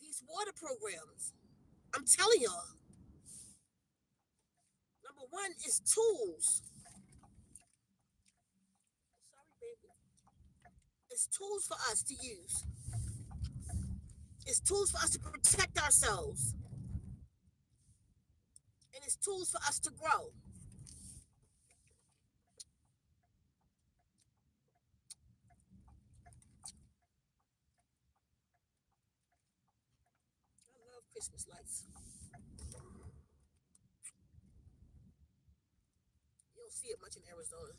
these water programs. I'm telling y'all. Number one is tools. Sorry, baby. It's tools for us to use. It's tools for us to protect ourselves. tools for us to grow. I love Christmas lights. You don't see it much in Arizona.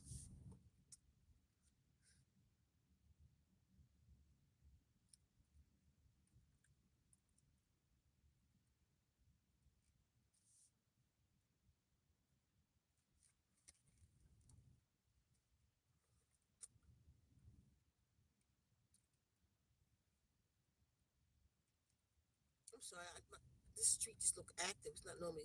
I'm sorry, this street just look active. It's not normal.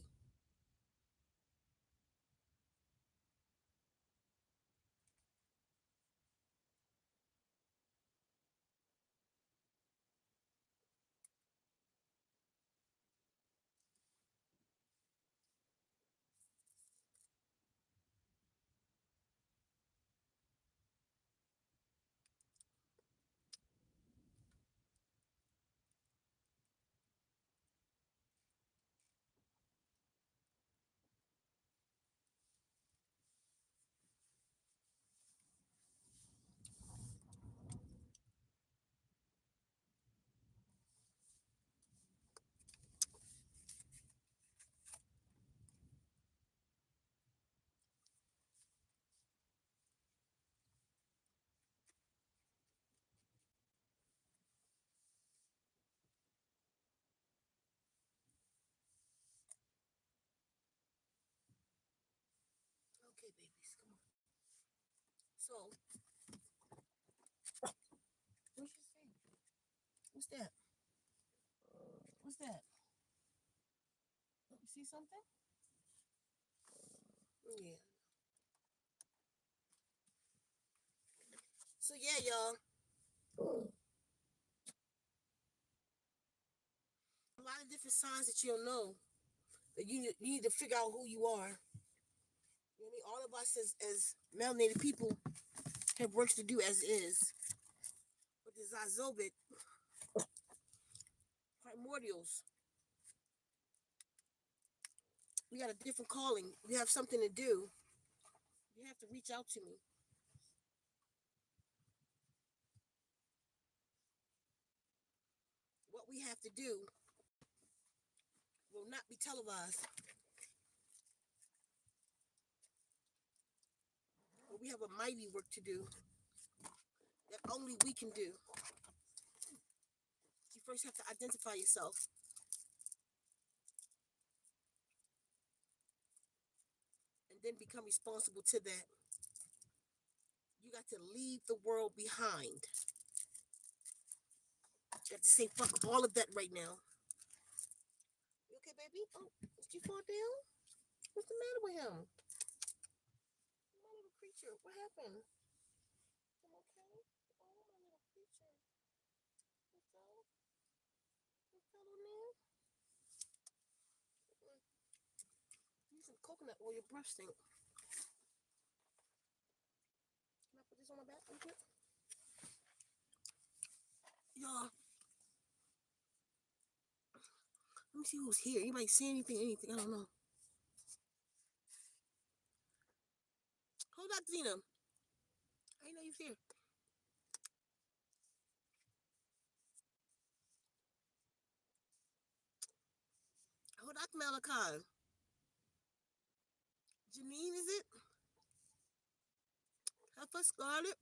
Okay, babies, come on. So, What's your thing? what's that? What's that? You see something? Yeah. So yeah, y'all. A lot of different signs that you'll know that you need to figure out who you are. You know what I mean? All of us as melanated people have work to do as is. But the Zazobit, Primordials, we got a different calling. We have something to do. You have to reach out to me. What we have to do will not be televised. But we have a mighty work to do that only we can do. You first have to identify yourself. And then become responsible to that. You got to leave the world behind. You have to say fuck all of that right now. You okay, baby? Oh, did you fall down? What's the matter with him? My little creature, what happened? You okay? Oh, my little creature. You fell? You fell on there? Use some coconut oil, your breath stink. Can I put this on my back real quick? Y'all, let me see who's here. You might say anything, I don't know. Hold on, Zena. I didn't know you was here. Hold on, Malachi. Janine, is it? Heifer Scarlet?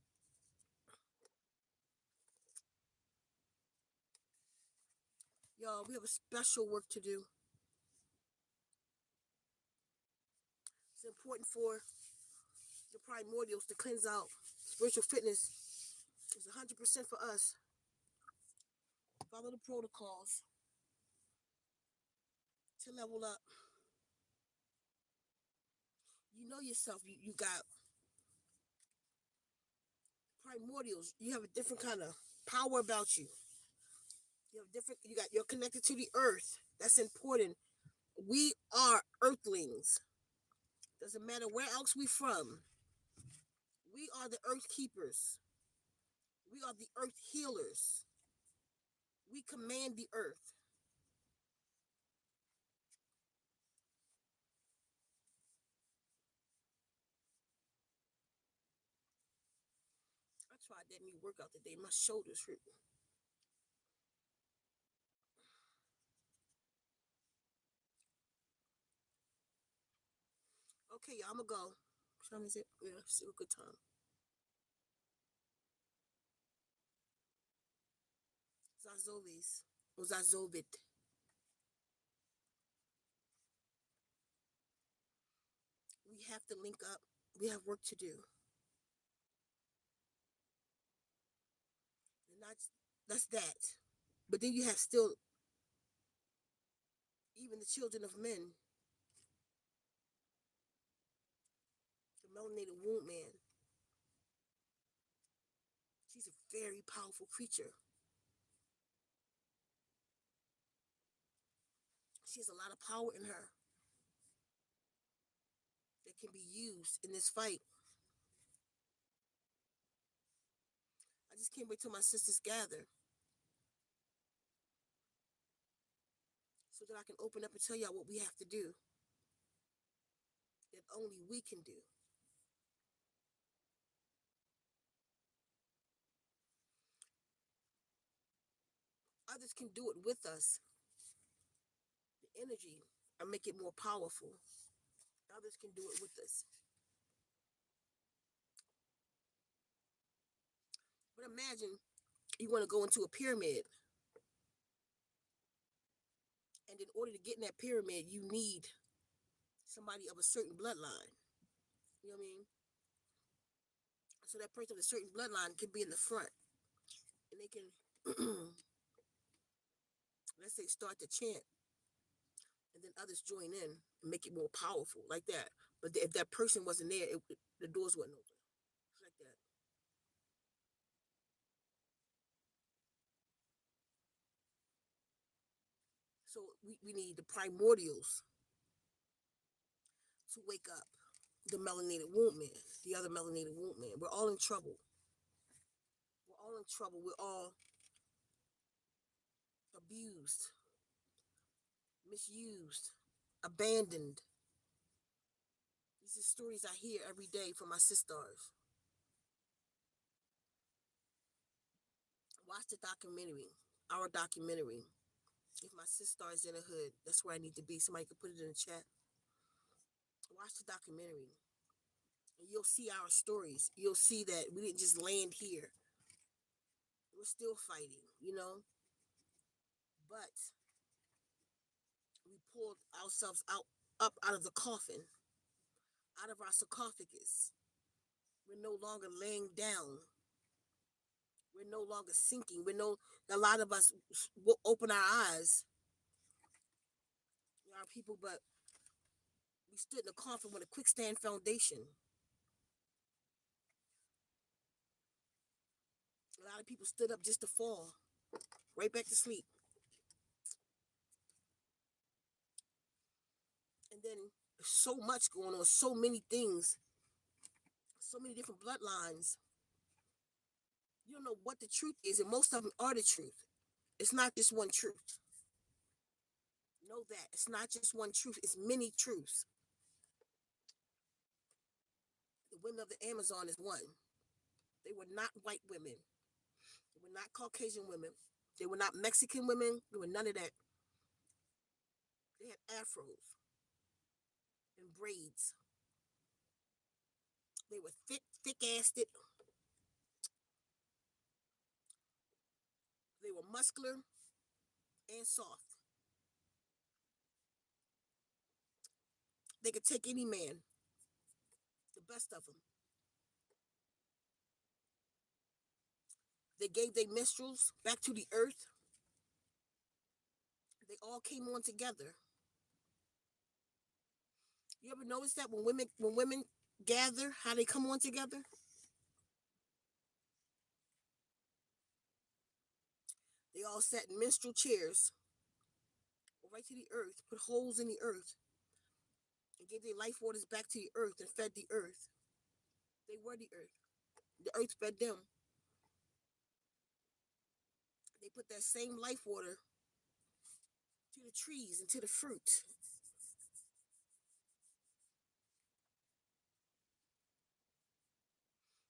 Y'all, we have a special work to do. It's important for the primordials to cleanse out. Spiritual fitness is 100% for us. Follow the protocols to level up. You know yourself. You got primordials. You have a different kind of power about you. You're connected to the earth. That's important. We are earthlings. Doesn't matter where else we from. We are the earth keepers. We are the earth healers. We command the earth. Tried that new workout today. My shoulders hurt. Okay, y'all, I'm gonna go. What time is it? Yeah, still a good time. Zazovis. Or Zazovit. We have to link up. We have work to do. And that's that. But then you have still even the children of men, the melanated womb man. She's a very powerful creature. She has a lot of power in her that can be used in this fight. I just can't wait till my sisters gather so that I can open up and tell y'all what we have to do that only we can do. Others can do it with us. The energy and make it more powerful. Others can do it with us. But imagine you want to go into a pyramid, and in order to get in that pyramid, you need somebody of a certain bloodline. You know what I mean? So that person of a certain bloodline can be in the front, and they can, let's say, start to chant, and then others join in and make it more powerful, like that. But if that person wasn't there, the doors wouldn't open. It's like that. So we need the primordials to wake up the melanated womb man, the other melanated womb man. We're all in trouble. We're all in trouble. We're all abused, misused, abandoned. These are stories I hear every day from my SisStars. Watch the documentary, our documentary. If my SisStar is in the hood, that's where I need to be. Somebody could put it in the chat. Watch the documentary. And you'll see our stories. You'll see that we didn't just land here. We're still fighting, you know. But we pulled ourselves up out of the coffin, out of our sarcophagus. We're no longer laying down. We're no longer sinking. A lot of us will open our eyes. Our people, but we stood in the coffin with a quickstand foundation. A lot of people stood up just to fall, right back to sleep. And then so much going on, so many things, so many different bloodlines. You don't know what the truth is, and most of them are the truth. It's not just one truth. Know that. It's not just one truth, it's many truths. The women of the Amazon is one. They were not white women. They were not Caucasian women. They were not Mexican women. They were none of that. They had afros and braids. They were thick-assed. They were muscular and soft. They could take any man, the best of them. They gave their minstrels back to the earth. They all came on together. You ever notice that when women gather, how they come on together? They all sat in minstrel chairs, right to the earth, put holes in the earth, and gave their life waters back to the earth and fed the earth. They were the earth. The earth fed them. They put that same life water to the trees and to the fruit.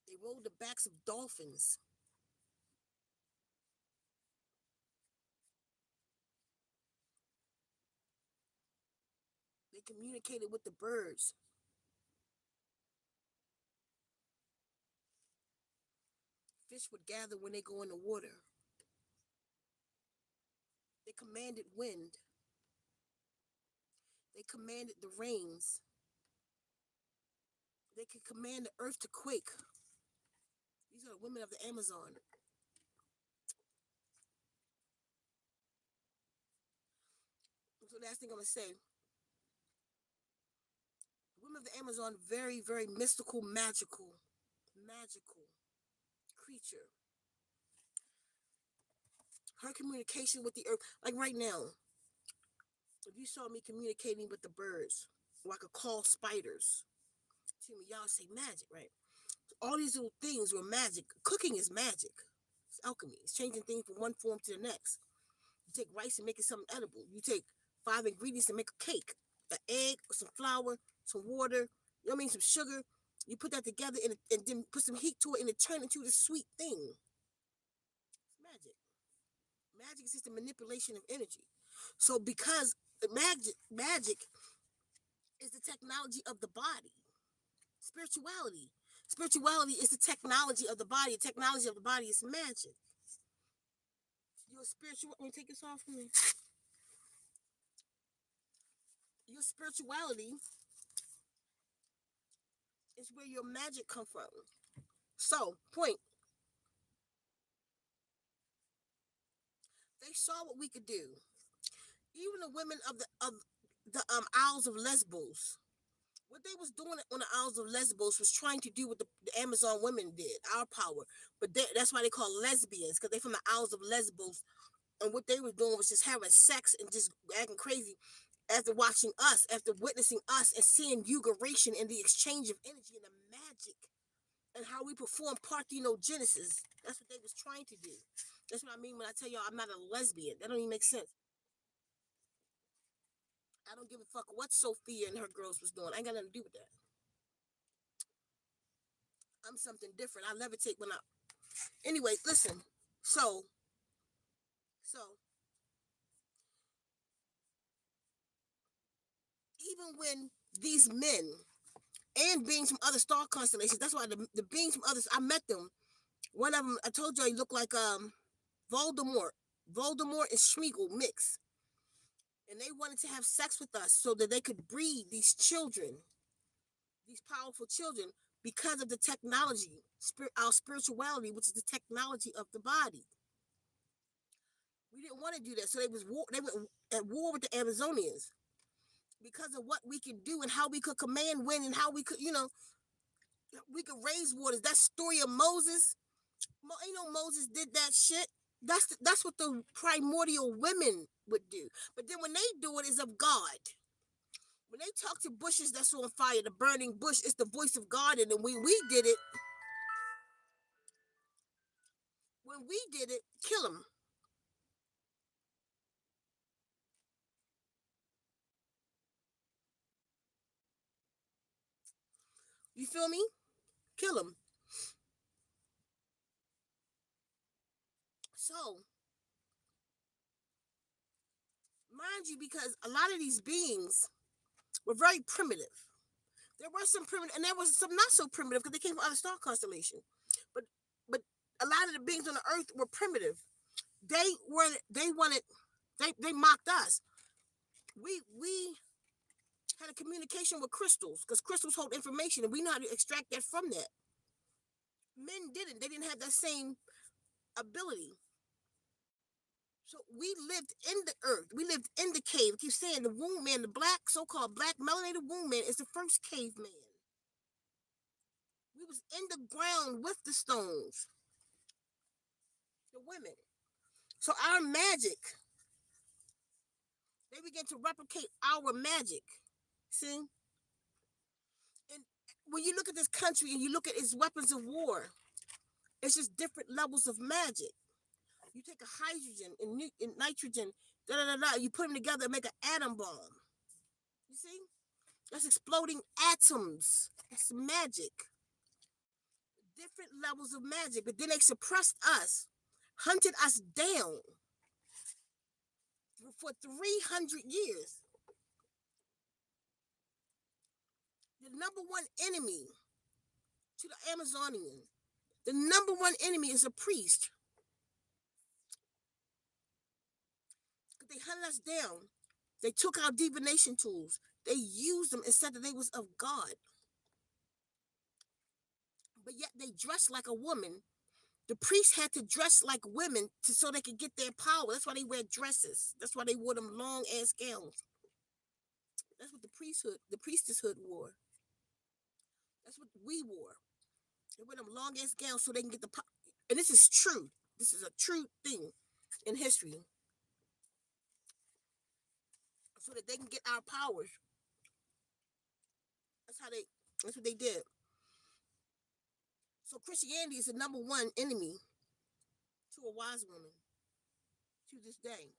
They rode the backs of dolphins. They communicated with the birds. Fish would gather when they go in the water. They commanded wind. They commanded the rains. They could command the earth to quake. These are the women of the Amazon. So last thing I'm gonna say. The women of the Amazon, very, very mystical, magical creature. Her communication with the earth, like right now, if you saw me communicating with the birds, or I could call spiders to me, y'all say magic, right? All these little things were magic. Cooking is magic. It's alchemy. It's changing things from one form to the next. You take rice and make it something edible. You take 5 ingredients and make a cake. An egg, some flour, some water, you know what I mean, some sugar. You put that together and then put some heat to it and it turns into this sweet thing. It's magic. Magic is just a manipulation of energy. So because magic is the technology of the body. Spirituality. Spirituality is the technology of the body. The technology of the body is magic. Your spiritual. Let me take this off for me. Your spirituality is where your magic come from. So, point. They saw what we could do. Even the women of the Isles of Lesbos. What they was doing on the Isles of Lesbos was trying to do what the Amazon women did, our power. But that's why they call lesbians, because they're from the Isles of Lesbos. And what they were doing was just having sex and just acting crazy after watching us, after witnessing us and seeing eugeration and the exchange of energy and the magic and how we perform parthenogenesis. That's what they was trying to do. That's what I mean when I tell y'all I'm not a lesbian. That don't even make sense. I don't give a fuck what Sophia and her girls was doing. I ain't got nothing to do with that. I'm something different. I levitate when I. Anyway, listen. So even when these men and beings from other star constellations, that's why the beings from others, I met them. One of them, I told you, he looked like Voldemort. Voldemort and Schmeagol mix. And they wanted to have sex with us so that they could breed these children, these powerful children, because of the technology, our spirituality, which is the technology of the body. We didn't want to do that, so they went at war with the Amazonians because of what we could do and how we could command wind and how we could, we could raise waters. That story of Moses, Moses did that shit. That's what the primordial women would do. But then when they do it, is of God. When they talk to bushes that's on fire, the burning bush, it's the voice of God. And then we did it. When we did it, kill them. You feel me? Kill them. So, mind you, because a lot of these beings were very primitive. There were some primitive, and there was some not so primitive because they came from other star constellations. But a lot of the beings on the earth were primitive. They mocked us. We had a communication with crystals because crystals hold information and we know how to extract that from that. Men didn't. They didn't have that same ability. So we lived in the earth. We lived in the cave. I keep saying the womb man, the black, so-called black melanated womb man is the first caveman. We was in the ground with the stones. The women. So our magic, they began to replicate our magic. See? And when you look at this country and you look at its weapons of war, it's just different levels of magic. You take a hydrogen and nitrogen, you put them together and make an atom bomb. You see? That's exploding atoms. That's magic. different levels of magic, but then they suppressed us, hunted us down for 300 years. The number one enemy to the Amazonian, the number one enemy is a priest. They hunted us down. They took our divination tools. They used them and said that they was of God. But yet they dressed like a woman. The priests had to dress like women so they could get their power. That's why they wear dresses. That's why they wore them long ass gowns. That's what the priestesshood wore. That's what we wore. They wear them long ass gowns so they can get the power. And this is true. This is a true thing in history. So that they can get our powers. That's what they did. So Christianity is the number one enemy to a wise woman to this day.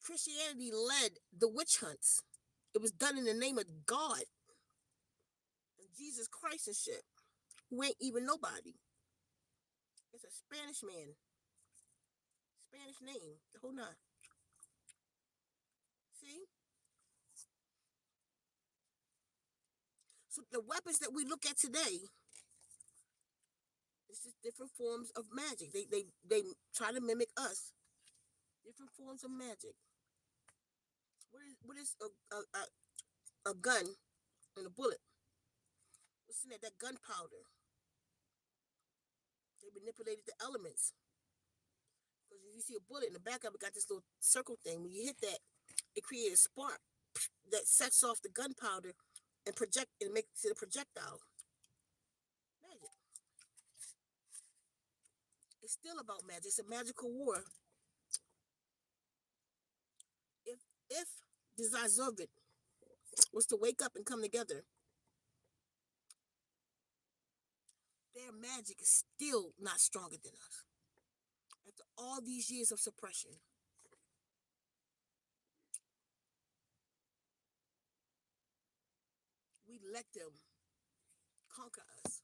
Christianity led the witch hunts. It was done in the name of God and Jesus Christ and shit, who ain't even nobody. It's a Spanish man. Spanish name. The whole nine. See? So the weapons that we look at today, it's just different forms of magic. They try to mimic us. Different forms of magic. What is a gun and a bullet? What's in that? That gunpowder. They manipulated the elements. Because if you see a bullet in the back of it, got this little circle thing. When you hit that, it creates a spark that sets off the gunpowder and makes it a projectile. Magic. It's still about magic. It's a magical war. If the Zazovit was to wake up and come together, their magic is still not stronger than us. After all these years of suppression. We let them conquer us.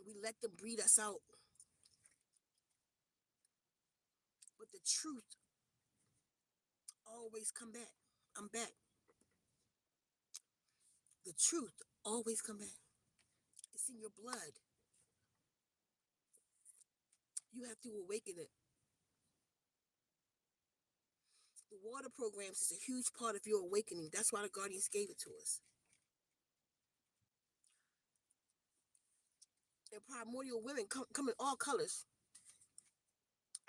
We let them breed us out. But the truth always come back. I'm back. The truth always come back. It's in your blood. You have to awaken it. The water programs is a huge part of your awakening. That's why the Guardians gave it to us. And primordial women come in all colors.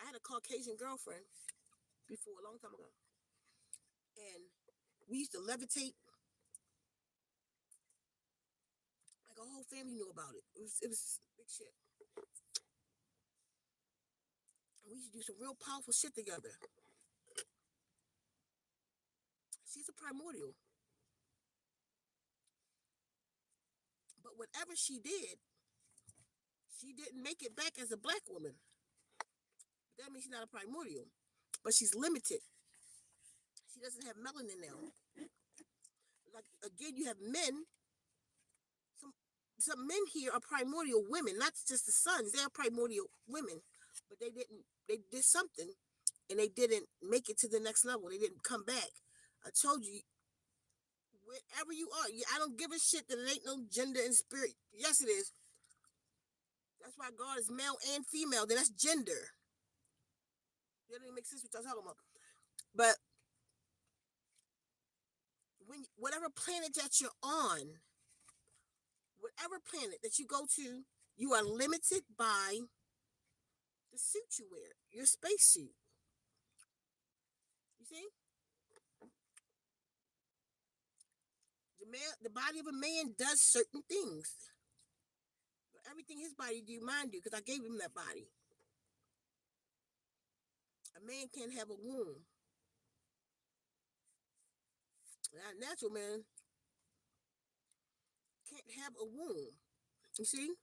I had a Caucasian girlfriend before, a long time ago. And we used to levitate. Like our whole family knew about it. It was big shit. And we used to do some real powerful shit together. She's a primordial. But whatever she did, she didn't make it back as a black woman. That means she's not a primordial. But she's limited. She doesn't have melanin now. Like, again, you have men. Some men here are primordial women, not just the sons. They are primordial women. But they did something and they didn't make it to the next level. They didn't come back. I told you, wherever you are, I don't give a shit that it ain't no gender and spirit. Yes, it is. That's why God is male and female. Then that's gender. That doesn't make sense what y'all talking about. But whatever planet that you're on, whatever planet that you go to, you are limited by the suit you wear, your spacesuit. You see? The body of a man does certain things. But everything his body do, mine do, because I gave him that body. A man can't have a womb. A natural man can't have a womb. You see?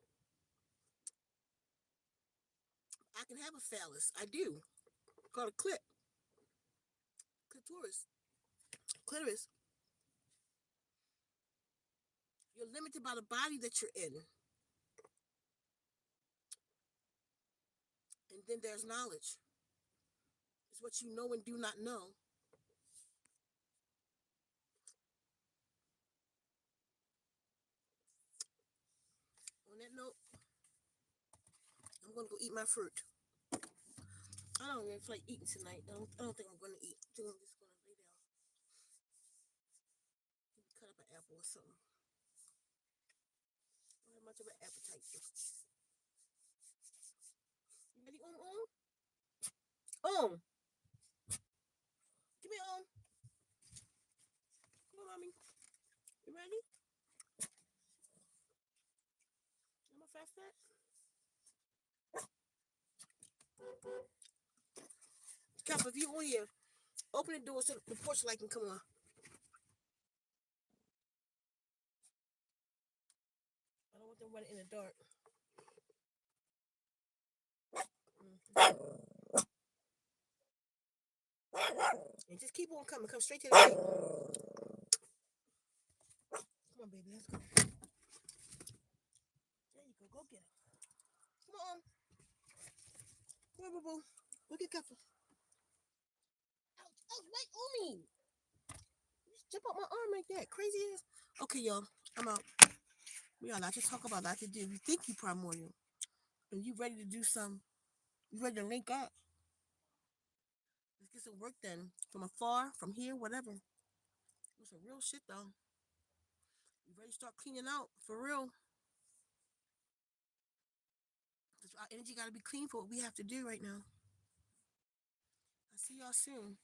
I can have a phallus. I do. Called a clitoris. clitoris, you're limited by the body that you're in. And then there's knowledge. It's what you know and do not know. On that note, I'm going to go eat my fruit. I don't even feel like eating tonight. I don't think I'm going to eat. I think I'm just going to lay down. Maybe cut up an apple or something. I don't have much of an appetite. You ready, Give me Come on, mommy. You ready? I'm a fast fat. Kappa, if you on here, open the door so the porch light can come on. I don't want them running in the dark. And just keep on coming. Come straight to the light. Come on, baby. Let's go. There you go. Go get him. Come on. Come on, boo-boo. Look at Kappa. Ouch. Ouch. Wait on me. Just jump out my arm like that. Crazy ass. Okay, y'all. I'm out. We got a lot to talk about, a lot to do. You think you primordial. And you ready to do some. You ready to link up. Let's get some work done. From afar, from here, whatever. It's some real shit, though. You ready to start cleaning out. For real. Our energy got to be clean for what we have to do right now. I'll see y'all soon.